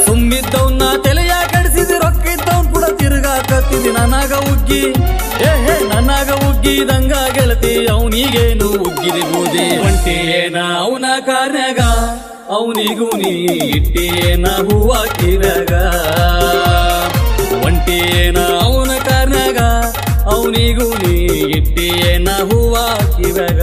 ಸುಮ್ಮಿದ್ದವನ್ನ ತಲೆಯ ಕಡಿಸಿದಿ ರೊಕ್ಕ ಇದ್ದವನ್ ಕೂಡ ತಿರುಗಾಕತ್ತಿದಿ ನನಗ ಉಗ್ಗಿ ನನಗ ಉಗ್ಗಿದಂಗ ಗೆಳತಿ ಅವನಿಗೇನು ಉಗ್ಗಿದಿ ಬೂದಿ ಒಂಟಿಯೇನ ಅವನ ಕಾರ್ಯಾಗ ಅವನಿಗೂ ನೀ ಇಟ್ಟಿಯೇನ ಹೂವ ಕಿವ್ಯಾಗ ಒಂಟಿಯೇನ ಅವನ ಕಾರ್ಯಾಗ ಅವನಿಗೂ ನೀ ಇಟ್ಟಿಯೇನ ಹೂವ ಕಿವ್ಯಾಗ